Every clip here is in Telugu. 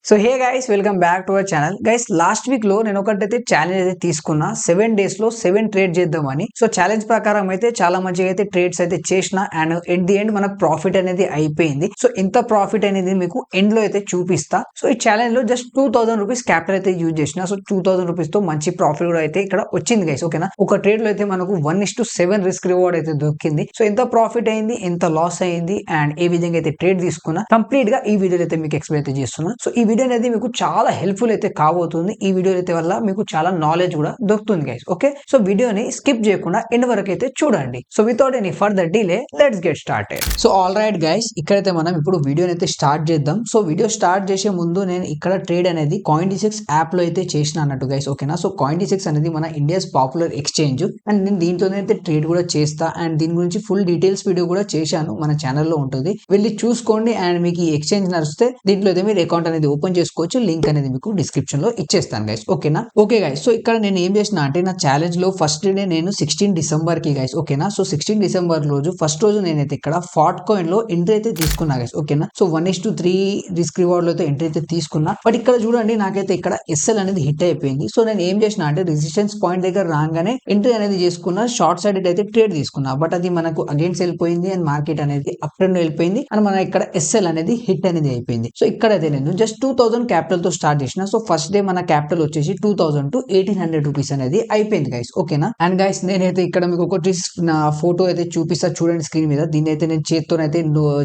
So hey guys welcome back to our channel. Guys last week లో నేను ఒకటైతే ఛాలెంజ్ అయితే తీసుకున్నా 7 days లో 7 ట్రేడ్ చేద్దామని. సో ఛాలెంజ్ ప్రకారం అయితే చాలా మంచిగా అయితే ట్రేడ్స్ అయితే చేసిన అండ్ ఎట్ ది ఎండ్ మనకు ప్రాఫిట్ అనేది అయిపోయింది. సో ఇంత ప్రాఫిట్ అనేది మీకు ఎండ్ లో అయితే చూపిస్తా. సో ఈ ఛాలెంజ్ లో జస్ట్ 2000 రూపీస్ క్యాపిటల్ అయితే యూజ్ చేసిన. సో 2000 రూపీస్ తో మంచి ప్రాఫిట్ కూడా అయితే ఇక్కడ వచ్చింది గైస్. ఓకేనా, ఒక ట్రేడ్ లో అయితే మనకు 1:7 రిస్క్ రివార్డ్ అయితే దొరికింది. సో ఎంత ప్రాఫిట్ అయింది, ఎంత లాస్ అయింది అండ్ ఏ విధంగా అయితే ట్రేడ్ తీసుకున్నా కంప్లీట్ గా ఈ వీడియో అయితే మీకు ఎక్స్ప్లెయిన్ అయితే చేస్తున్నా. సో ఈ వీడియో అనేది మీకు చాలా హెల్ప్ఫుల్ అయితే కాబోతుంది. ఈ వీడియో అయితే వల్ల మీకు చాలా నాలెడ్జ్ కూడా దొరుకుతుంది గైస్. ఓకే, సో వీడియోని స్కిప్ చేయకుండా ఎండ్ వరకు అయితే చూడండి. So without any further delay let's get started. So all right guys, ఇక్కడైతే మనం ఇప్పుడు వీడియోని అయితే స్టార్ట్ చేద్దాం. సో వీడియో స్టార్ట్ చేసే ముందు నేను ఇక్కడ ట్రేడ్ అనేది Coin-D6 యాప్ లో అయితే చేసిన అన్నట్టు గైస్. ఓకేనా, సో Coin-D6 అనేది మన ఇండియాస్ పాపులర్ ఎక్స్చేంజ్ అండ్ నేను దీంతోనే అయితే ట్రేడ్ కూడా చేస్తా అండ్ దీని గురించి ఫుల్ డీటెయిల్స్ వీడియో కూడా చేశాను, మన ఛానల్లో ఉంటుంది, వెళ్ళి చూసుకోండి. అండ్ మీకు ఈ ఎక్స్చేంజ్ నడిస్తే దీంట్లో అయితే మీరు అకౌంట్ అనేది ఓపెన్ చేసుకోవచ్చు. లింక్ అనేది మీకు డిస్క్రిప్షన్ లో ఇచ్చేస్తాను గైస్. ఓకేనా, ఓకే గైస్. సో ఇక్కడ నేను ఏం చేసిన అంటే నా ఛాలెంజ్ లో ఫస్ట్ డే నేను 16 డిసెంబర్ కి గైస్. ఓకేనా, సో 16 డిసెంబర్ రోజు ఫస్ట్ రోజు నేనైతే ఇక్కడ ఫాట్ కాయిన్ లో ఎంట్రీ అయితే తీసుకున్నా గైస్. ఓకేనా, సో 1:3 రిస్క్ రివార్డ్ లో అయితే ఎంట్రీ అయితే తీసుకున్నా. బట్ ఇక్కడ చూడండి నాకైతే ఇక్కడ ఎస్ఎల్ అనేది హిట్ అయిపోయింది. సో నేను ఏం చేసిన అంటే రెసిస్టెన్స్ పాయింట్ దగ్గర రాగానే ఎంట్రీ అనేది చేసుకున్నా, షార్ట్ సైడ్ అయితే ట్రేడ్ తీసుకున్నా. బట్ అది మనకు అగేన్స్ వెళ్ళిపోయింది అండ్ మార్కెట్ అనేది అప్ ట్రెండ్ వెళ్ళిపోయింది అండ్ మన ఇక్కడ ఎస్ఎల్ అనేది హిట్ అనేది అయిపోయింది. సో ఇక్కడైతే నేను జస్ట్ 2000 క్యాపిటల్ తో స్టార్ట్ చేసిన. సో ఫస్ట్ డే మన క్యాపిటల్ వచ్చేసి 2000 to 1800 రూపీస్ అనేది అయిపోయింది గైస్. ఓకేనా, అండ్ గైస్ నేనైతే ఇక్కడ మీకు ఒకటి నా ఫోటో అయితే చూపిస్తా చూడండి స్క్రీన్ మీద. దీన్ని అయితే నేను చేత్తోనైతే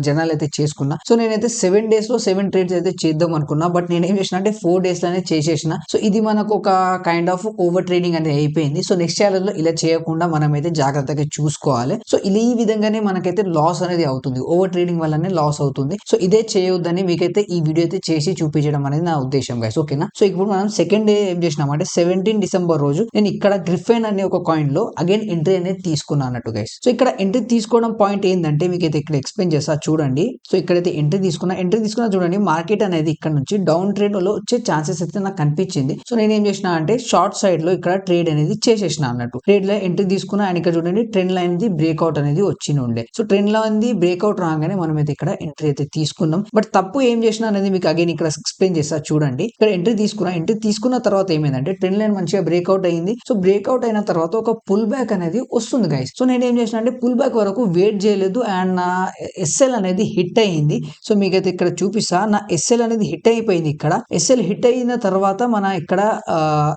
జనాలు అయితే చేసుకున్నా. సో నేనైతే 7 days లో 7 ట్రేడ్స్ అయితే చేద్దాం అనుకున్నా. బట్ నేను ఏం చేసిన అంటే 4 days లోనే చేసేసిన. సో ఇది మనకు ఒక కైండ్ ఆఫ్ ఓవర్ ట్రేడింగ్ అనేది అయిపోయింది. సో నెక్స్ట్ ఛాలెంజ్ లో ఇలా చేయకుండా మనం అయితే జాగ్రత్తగా చూసుకోవాలి. సో ఈ విధంగానే మనకైతే లాస్ అనేది అవుతుంది, ఓవర్ ట్రేడింగ్ వల్లనే లాస్ అవుతుంది. సో ఇదే చేయొద్దని మీకైతే ఈ వీడియో అయితే చేసి చూపించడం అనేది నా ఉద్దేశం గైస్. ఓకేనా, సో ఇప్పుడు మనం సెకండ్ డే ఏం చేసినాం అంటే 17 డిసెంబర్ రోజు నేను ఇక్కడ గ్రిఫెన్ అనే ఒక కాయిన్ లో అగైన్ ఎంట్రీ అనేది తీసుకున్నా అన్నట్టు గైస్. సో ఇక్కడ ఎంట్రీ తీసుకోవడం పాయింట్ ఏంటంటే మీకు అయితే ఇక్కడ ఎక్స్ప్లెయిన్ చేస్తా చూడండి. సో ఇక్కడైతే ఎంట్రీ తీసుకున్నా చూడండి, మార్కెట్ అనేది ఇక్కడ నుంచి డౌన్ ట్రేడ్ లో వచ్చే ఛాన్సెస్ అయితే నాకు కనిపించింది. సో నేను ఏం చేసిన అంటే షార్ట్ సైడ్ లో ఇక్కడ ట్రేడ్ అనేది చేసేసిన అన్నట్టు. ట్రేడ్ లో ఎంట్రీ తీసుకున్నా అండ్ ఇక్కడ చూడండి ట్రెండ్ లైన్ ది బ్రేక్అవుట్ అనేది వచ్చి ఉండే. So trend line the breakout రాగానే మనం అయితే ఇక్కడ ఎంట్రీ అయితే తీసుకున్నాం. బట్ తప్పు ఏం చేసినా అనేది మీకు అగైన్ ఇక్కడ ఎక్స్ప్లెయిన్ చేస్తా చూడండి. ఇక్కడ ఎంట్రీ తీసుకున్న తర్వాత ఏమైందంటే ట్రెండ్ లైన్ మంచిగా బ్రేక్అవుట్ అయింది. సో బ్రేక్అవుట్ అయిన తర్వాత ఒక పుల్ బ్యాక్ అనేది వస్తుంది గైస్. సో నేను ఏం చేసిన అంటే పుల్ బ్యాక్ వరకు వెయిట్ చేయలేదు అండ్ నా ఎస్ఎల్ అనేది హిట్ అయింది. సో మీకైతే ఇక్కడ చూపిస్తా, నా ఎస్ఎల్ అనేది హిట్ అయిపోయింది. ఇక్కడ ఎస్ఎల్ హిట్ అయిన తర్వాత మన ఇక్కడ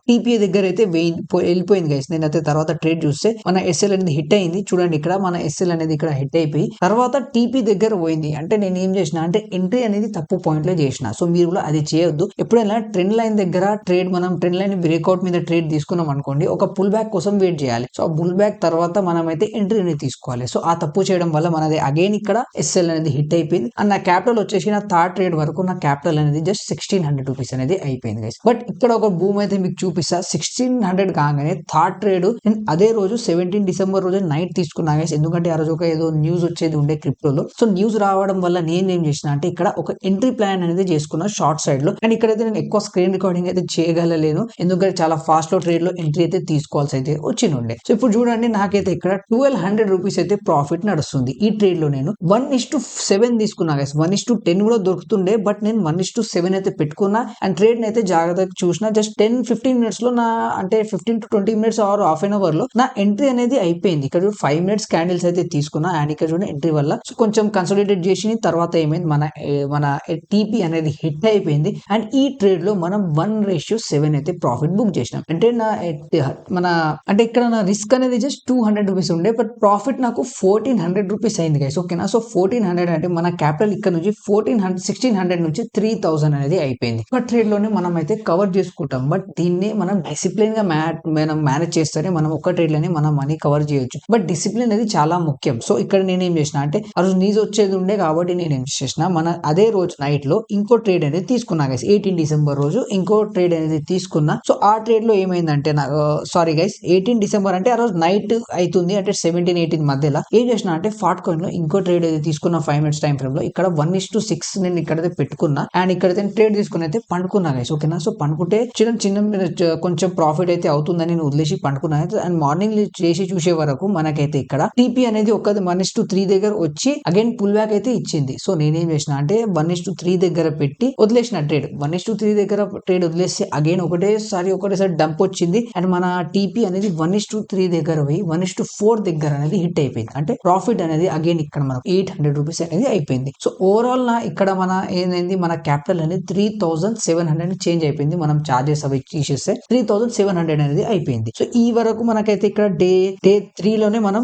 టీపీఏ దగ్గర అయితే వెళ్ళిపోయింది గైస్. నేనైతే తర్వాత ట్రేడ్ చూస్తే మన ఎస్ఎల్ అనేది హిట్ అయింది. చూడండి ఇక్కడ మన ఎస్ఎల్ అనేది ఇక్కడ హిట్ అయిపోయి తర్వాత టీపీ దగ్గర పోయింది. అంటే నేను ఏం చేసిన అంటే ఎంట్రీ అనేది తప్పు పాయింట్ లో చేసిన. సో మీరు కూడా అది చేయొద్దు. ఎప్పుడైనా ట్రెండ్ లైన్ దగ్గర ట్రేడ్ మనం ట్రెండ్ లైన్ బ్రేక్అవుట్ మీద ట్రేడ్ తీసుకున్నాం అనుకోండి, ఒక పుల్ బ్యాక్ కోసం వెయిట్ చేయాలి. సో ఆ పుల్ బ్యాక్ తర్వాత మనం అయితే ఎంట్రీ అనేది తీసుకోవాలి. సో ఆ తప్పు చేయడం వల్ల మనది అగైన్ ఇక్కడ ఎస్ఎల్ అనేది హిట్ అయిపోయింది అండ్ నా క్యాపిటల్ వచ్చేసి నా థర్డ్ ట్రేడ్ వరకు నా క్యాపిటల్ అనేది జస్ట్ 1600 రూపీస్ అనేది అయిపోయింది గైస్. బట్ ఇక్కడ ఒక భూమి అయితే మీకు చూపిస్తా. 1600 కాగానే థర్డ్ ట్రేడ్ నేను అదే రోజు 17 డిసెంబర్ రోజు నైట్ తీసుకున్నా గైస్. ఎందుకంటే ఆ రోజు ఒక ఏదో న్యూస్ వచ్చేది ఉండే క్రిప్టోలో. సో న్యూస్ రావడం వల్ల నేను ఏం చేసిన అంటే ఇక్కడ ఒక ఎంట్రీ ప్లాన్ అనేది చేసుకున్నా షార్ట్ సైడ్ లో. అండ్ ఇక్కడైతే నేను ఎక్కువ స్క్రీన్ రికార్డింగ్ అయితే చేయగలలేను, ఎందుకంటే చాలా ఫాస్ట్ లో ట్రేడ్ లో ఎంట్రీ అయితే తీసుకోవాల్సి అయితే వచ్చిండే. సో ఇప్పుడు చూడండి నాకైతే ఇక్కడ 1200 రూపీస్ అయితే ప్రాఫిట్ నడుస్తుంది. ఈ ట్రేడ్ లో నేను 1:7 తీసుకున్నా గైస్. 1:10 కూడా దొరుకుతుండే బట్ నేను 1:7 అయితే పెట్టుకున్నా అండ్ ట్రేడ్ అయితే జాగ్రత్తగా చూసిన. జస్ట్ 10-15 మినిట్స్ లో నా అంటే 15 to 20 minutes or half an hour లో నా ఎంట్రీ అనేది అయిపోయింది. ఇక్కడ 5 మినిట్స్ క్యాండిల్స్ అయితే తీసుకున్నా అండ్ ఇక్కడ చూడండి ఎంట్రీ వల్ల సో కొంచెం కన్సోలిడేట్ చేసి తర్వాత ఏమైంది మన టీపీ అనేది హిట్ అయిపోయింది అండ్ ఈ ట్రేడ్ లో మనం 1:7 అయితే ప్రాఫిట్ బుక్ చేసినాం. అంటే అంటే ఇక్కడ నా రిస్క్ అనేది జస్ట్ 200 రూపీస్ ఉండే బట్ ప్రాఫిట్ నాకు 1400 రూపీస్ అయింది గైస్. ఓకేనా, సో 1400 అంటే మన క్యాపిటల్ ఇక్కడ నుంచి 1600 నుంచి 3000 అనేది అయిపోయింది. బట్ ట్రేడ్ లోనే మనం అయితే కవర్ చేసుకుంటాం. బట్ దీన్ని మనం డిసిప్లిన్ గా మనం మేనేజ్ చేస్తేనే మనం ఒక ట్రేడ్ లోనే మనం మనీ కవర్ చేయొచ్చు. బట్ డిసిప్లిన్ అనేది చాలా ముఖ్యం. సో ఇక్కడ నేను ఏం చేసిన అంటే ఆ రోజు న్యూస్ వచ్చేది ఉండే కాబట్టి నేను ఏం చేసిన అదే రోజు నైట్ లో ఇంకో ట్రేడ్ అనేది తీసుకున్నా గైస్. 18 డిసెంబర్ రోజు ఇంకో ట్రేడ్ అనేది తీసుకున్నా. సో ఆ ట్రేడ్ లో ఏమైందంటే సారీ గైస్ 18 డిసెంబర్ అంటే ఆ రోజు నైట్ అవుతుంది అంటే 17-18 మధ్యలో ఏం చేసిన అంటే ఫాట్ కాయిన్ లో ఇంకో ట్రేడ్ అయితే తీసుకున్నా 5 మినిట్స్ టైం ఫ్రేమ్ లో. ఇక్కడ 1:6 నేను ఇక్కడైతే పెట్టుకున్నా అండ్ ఇక్కడైతే ట్రేడ్ తీసుకుని అయితే పండుకున్నా గైస్. ఓకేనా, సో పండుకుంటే కొంచెం ప్రాఫిట్ అయితే అవుతుందని నేను వదిలేసి పండుకున్నా. అండ్ మార్నింగ్ చేసి చూసే వరకు మనకైతే ఇక్కడ టీపీ అనేది ఒక 1:3 దగ్గర వచ్చి అగైన్ పుల్ బ్యాక్ అయితే ఇచ్చింది. సో నేనేం చేసిన అంటే 1:3 దగ్గర పెట్టి వదిలేసిన ట్రేడ్ 1:3 దగ్గర ట్రేడ్ వదిలేసి అగైన్ ఒకటేసారి డంప్ వచ్చింది అండ్ మన టీపీ అనేది 1:3 దగ్గర పోయి 1:4 దగ్గర అనేది హిట్ అయిపోయింది. అంటే ప్రాఫిట్ అనేది అగైన్ ఇక్కడ మనకు 800 రూపీస్ అనేది అయిపోయింది. సో ఓవరాల్ ఇక్కడ మన ఏంటంది మన క్యాపిటల్ అనేది 3700 చేంజ్ అయిపోయింది. మనం చార్జెస్ అవి తీసేస్తే 3700 అనేది అయిపోయింది. సో ఈ వరకు మనకైతే ఇక్కడ డే 3 లోనే మనం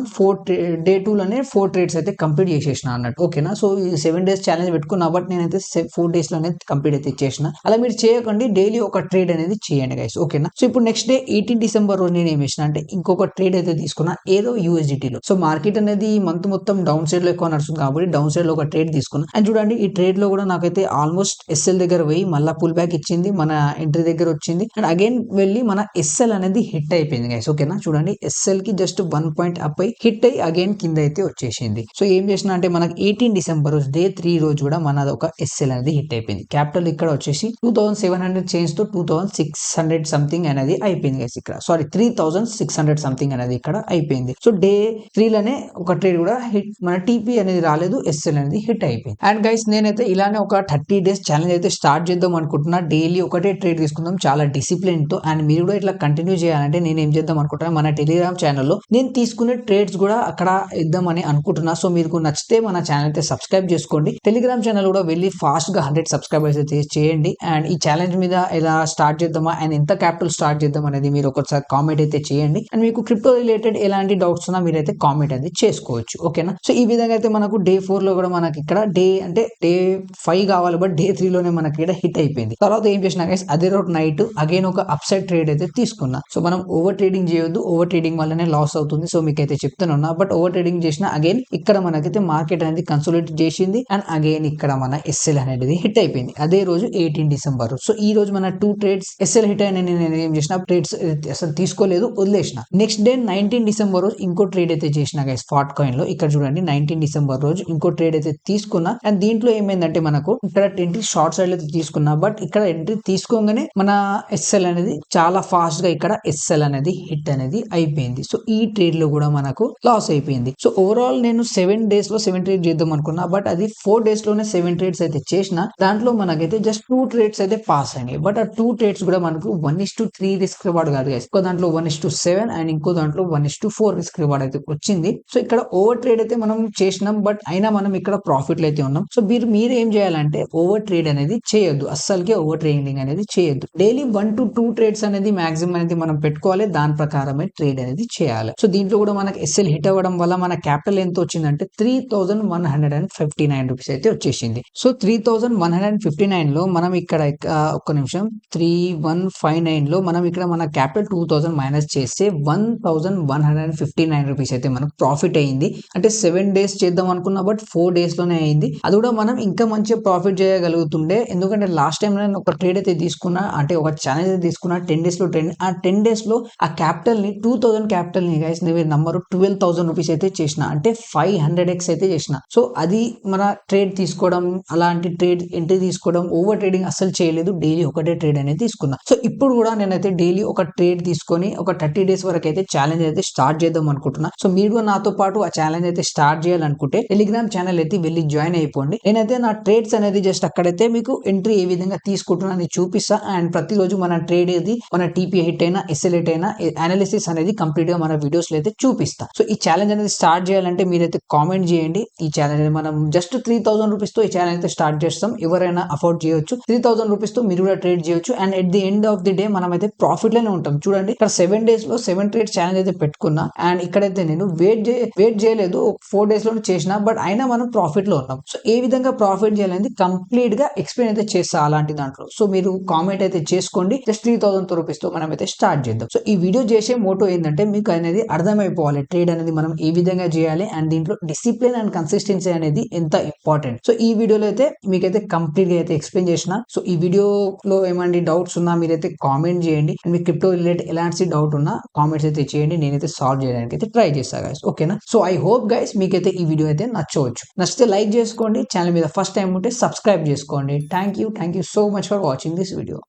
డే 2 లోనే 4 ట్రేడ్స్ అయితే కంప్లీట్ చేసేసిన అన్నట్టు. ఓకేనా. సో ఈ 7 డేస్ ఛాలెంజ్ పెట్టుకున్నా బట్ నేనైతే 4 డేస్ లోనే కంప్లీట్ అయితే చేసిన. అలా మీరు చేయకండి, డైలీ ఒక ట్రేడ్ అనేది చేయండి గైస్. ఓకేనా. సో ఇప్పుడు నెక్స్ట్ డే 18 డిసెంబర్ రోజు నేను ఏం చేసిన అంటే ఇంకొక ట్రేడ్ అయితే తీసుకున్నా ఏదో USDT లో. సో మార్కెట్ అనేది మంత్ మొత్తం డౌన్ సైడ్ లో ఎక్కువ నడుస్తుంది కాబట్టి డౌన్ సైడ్ లో ఒక ట్రేడ్ తీసుకున్నా. అండ్ చూడండి ఈ ట్రేడ్ లో కూడా నాకైతే ఆల్మోస్ట్ SL దగ్గర పోయి మళ్ళీ పుల్ బ్యాక్ ఇచ్చింది, మన ఎంట్రీ దగ్గర వచ్చింది అండ్ అగైన్ వెళ్ళి మన SL అనేది హిట్ అయిపోయింది గైస్. ఓకేనా. చూడండి SL కి జస్ట్ 1 పాయింట్ అప్ అయి హిట్ అయి అగైన్ కింద అయితే వచ్చేసింది. సో ఏం చేసిన అంటే మనకి 18 డిసెంబర్ రోజు డే 3 రోజు కూడా మనది ఒక SL అనేది హిట్ అయిపోయింది. క్యాపిటల్ ఇక్కడ వచ్చేసి 2700 చేంజ్ తో 2600 సంథింగ్ అనేది అయిపోయింది గైస్. ఇక్కడ సారీ 3600 సంథింగ్ అనేది ఇక్కడ అయిపోయింది. సో డే 3 లోనే ఒక ట్రేడ్ కూడా హిట్, మన టీపీ అనేది రాలేదు, SL అనేది హిట్ అయిపోయింది. అండ్ గైస్ నేనైతే ఇలానే ఒక 30 డేస్ ఛాలెంజ్ అయితే స్టార్ట్ చేద్దాం అనుకుంటున్నా. డైలీ ఒకటే ట్రేడ్ తీసుకుందాం చాలా డిసిప్లిన్ తో. అండ్ మీరు కూడా ఇట్లా కంటిన్యూ చేయాలంటే నేను ఏం చేద్దాం అనుకుంటున్నా, మన టెలిగ్రామ్ ఛానల్లో నేను తీసుకునే ట్రేడ్స్ కూడా అక్కడ ఇద్దామని అనుకుంటున్నా. సో మీకు నచ్చితే మన ఛానల్ అయితే సబ్స్క్రైబ్ చేసుకోండి. టెలిగ్రామ్ ఛానల్ కూడా వెళ్ళి ఫాస్ట్ గా 100 సబ్స్క్రైబర్స్ అయితే చేయండి. అండ్ ఈ ఛాలెంజ్ మీద ఎలా స్టార్ట్ చేద్దామా అండ్ ఎంత క్యాపిటల్ స్టార్ట్ చేద్దాం అనేది మీరు ఒకసారి కామెంట్ అయితే చేయండి. అండ్ మీకు క్రిప్టో రిలేటెడ్ ఎలాంటి డౌట్స్ ఉన్నా మీరైతే కామెంట్ అనేది చేసుకోవచ్చు. ఓకేనా. సో ఈ విధంగా అయితే మనకు డే 4 లో కూడా మనకి ఇక్కడ డే 5 కావాలి బట్ డే 3 లోనే మనకి ఇక్కడ హిట్ అయిపోయింది. తర్వాత ఏం చేసినా గైస్ అదే రోజు నైట్ అగైన్ ఒక అప్ సైడ్ ట్రేడ్ అయితే తీసుకున్నా. సో మనం ఓవర్ ట్రేడింగ్ చేయొద్దు, ఓవర్ ట్రేడింగ్ వల్లనే లాస్ అవుతుంది. సో మీకైతే చెప్తున్నా బట్ ఓవర్ ట్రేడింగ్ చేసిన అగైన్ ఇక్కడ మనకైతే మార్కెట్ అనేది కన్సోలిడేట్ చేసింది అండ్ అగైన్ ఇక్కడ మన SL అనేది హిట్ అయిపోయింది అదే రోజు 18 డిసెంబర్. సో ఈ రోజు మన 2 ట్రేడ్స్ SL హిట్ అయిన నేను ఏం చేసిన ట్రేడ్స్ అసలు తీసుకోలేదు, వదిలేసిన. నెక్స్ట్ డే 19 డిసెంబర్ రోజు ఇంకో ట్రేడ్ అయితే చేసిన గైస్ స్పాట్ కాయిన్ లో. ఇక్కడ చూడండి 19 డిసెంబర్ రోజు ఇంకో ట్రేడ్ అయితే తీసుకున్నా అండ్ దీంట్లో ఏమైందంటే మనకు ఇక్కడ ఎంట్రీ షార్ట్ సైడ్ అయితే తీసుకున్నా బట్ ఇక్కడ ఎంట్రీ తీసుకోగానే మన SL అనేది చాలా ఫాస్ట్ గా ఇక్కడ SL అనేది హిట్ అనేది అయిపోయింది. సో ఈ ట్రేడ్ లో కూడా మనకు లాస్ అయిపోయింది. సో ఓవరాల్ నేను 7 డేస్ లో 7 ట్రేడ్ చేద్దాం అనుకున్నా బట్ అది 4 డేస్ లోనే 7 ట్రేడ్స్ అయితే చేసిన. దాంట్లో మనకైతే జస్ట్ 2 ట్రేడ్స్ అయితే పాస్ అయినాయి బట్ ఆ 2 ట్రేడ్స్ కూడా మనకు 1:3 రిస్క్ రివార్డ్ కాదు గైస్. ఇంకో దాంట్లో 1:7 అండ్ ఇంకో దాంట్లో 1:4 రిస్క్ రివార్డ్ అయితే వచ్చింది. సో ఇక్కడ ఓవర్ ట్రేడ్ అయితే మనం చేసినాం బట్ అయినా మనం ఇక్కడ ప్రాఫిట్ లో అయితే ఉన్నాం. సో మీరు ఏం చేయాలంటే ఓవర్ ట్రేడ్ అనేది చేయొద్దు, అస్సలకే ఓవర్ ట్రేడింగ్ అనేది చేయొద్దు. డైలీ 1 to 2 ట్రేడ్స్ అనేది మాక్సిమం అనేది మనం పెట్టుకోవాలి, దాని ప్రకారమే ట్రేడ్ అనేది చేయాలి. సో దీంట్లో కూడా మనకి SL హిట్ అవ్వడం వల్ల మన క్యాపిటల్ ఎంత వచ్చిందంటే 3159 రూపీస్ అయితే వచ్చేసింది. సో 3159 లో మనం ఇక్కడ ఒక్క నిమిషం 3159 లో మనం ఇక్కడ మన క్యాపిటల్ 2000 మైనస్ చేస్తే 1159 రూపీస్ అయితే మనకు ప్రాఫిట్ అయింది. అంటే 7 డేస్ చేద్దాం అనుకున్నా బట్ 4 డేస్ లోనే అయింది. అది కూడా మనం ఇంకా మంచిగా ప్రాఫిట్ చేయగలుగుతుండే. ఎందుకంటే లాస్ట్ టైం నేను ఒక ట్రేడ్ అయితే తీసుకున్నా, అంటే ఒక ఛాలెంజ్ అయితే తీసుకున్నా 10 డేస్ లో ట్రెండ్. ఆ 10 డేస్ లో ఆ క్యాపిటల్ ని 2000 క్యాపిటల్ ని గైస్ నంబర్ 12,000 రూపీస్ అయితే చేసిన, అంటే 500x అయితే చేసిన. సో అది మన ట్రేడ్ తీసుకోవడం, అలాంటి ట్రేడ్ ఎంట్రీ తీసుకోవడం, ఓవర్ ట్రేడింగ్ అస్సలు చేయలేదు. డైలీ ఒకటే ట్రేడ్ అనేది తీసుకున్నా. సో ఇప్పుడు కూడా నేనైతే డైలీ ఒక ట్రేడ్ తీసుకొని ఒక 30 డేస్ వరకు అయితే ఛాలెంజ్ అయితే స్టార్ట్ చేద్దాం అనుకుంటున్నా. సో మీరు కూడా నాతో పాటు ఆ ఛాలెంజ్ అయితే స్టార్ట్ చేయాలనుకుంటే టెలిగ్రామ్ ఛానల్ అయితే వెళ్ళి జాయిన్ అయిపోండి. నేనైతే నా ట్రేడ్స్ అనేది జస్ట్ అక్కడైతే మీకు ఎంట్రీ ఏ విధంగా తీసుకుంటున్నా అని చూపిస్తా. అండ్ ప్రతిరోజు మన ట్రేడ్ ఏది, మన టీపీ హిట్ అయినా SL హిట్ అయినా అనాలిసిస్ అనేది కంప్లీట్ గా మన వీడియోస్ లో అయితే చూపిస్తా. సో ఈ ఛాలెంజ్ అనేది స్టార్ట్ చేయాలంటే మీరైతే కామెంట్ చేయండి. ఈ ఛాలెంజ్ మనం జస్ట్ 3000 రూపీస్ తో ఈ ఛాలెంజ్ అయితే స్టార్ట్ చేస్తాం. ఎవరైనా అఫోర్డ్ చేయొచ్చు. 3000 రూపీస్ తో మీరు కూడా ట్రేడ్ చేయొచ్చు. And at the end of the day మనం అయితే ప్రాఫిట్ లోనే ఉంటాం. చూడండి ఇక్కడ 7 డేస్ లో 7 ట్రేడ్స్ ఛాలెంజ్ అయితే పెట్టుకున్నా అండ్ ఇక్కడైతే నేను వెయిట్ చేయలేదు, 4 డేస్ లోనే చేసిన బట్ అయినా మనం ప్రాఫిట్ లో ఉన్నాం. సో ఏ విధంగా ప్రాఫిట్ చేయాలని కంప్లీట్ గా ఎక్స్ప్లెయిన్ అయితే చేస్తా అలాంటి దాంట్లో. సో మీరు కామెంట్ అయితే చేసుకోండి. జస్ట్ 3000 రూపీస్ తో మనం అయితే స్టార్ట్ చేద్దాం. సో ఈ వీడియో చేసే మోటో ఏంటంటే మీకు అనేది అర్థమైపోవాలి ట్రేడ్ అనేది మనం ఏ విధంగా చేయాలి అండ్ దీంట్లో డిసిప్లిన్ అండ్ కన్సిస్టెన్సీ అనేది ఎంత ఇంపార్టెంట్. సో ఈ వీడియోలో అయితే మీకైతే కంప్లీట్ గా అయితే ఎక్స్ప్లెయిన్ చేసిన. సో ఈ వీడియోలో ఏమండి డౌట్స్ ఉన్నా మీరైతే కామెంట్ చేయండి. అండ్ మీకు క్రిప్టో రిలేటెడ్ ఎలాంటి డౌట్ ఉన్నా కామెంట్స్ అయితే చేయండి, నేనైతే సాల్వ్ చేయడానికి అయితే ట్రై చేస్తా గైస్. ఓకేనా. సో ఐ హోప్ గైస్ మీకైతే ఈ వీడియో అయితే నచ్చవచ్చు. నచ్చితే లైక్ చేసుకోండి, ఛానల్ మీద ఫస్ట్ టైం ఉంటే సబ్స్క్రైబ్ చేసుకోండి. Thank you so much for watching this video.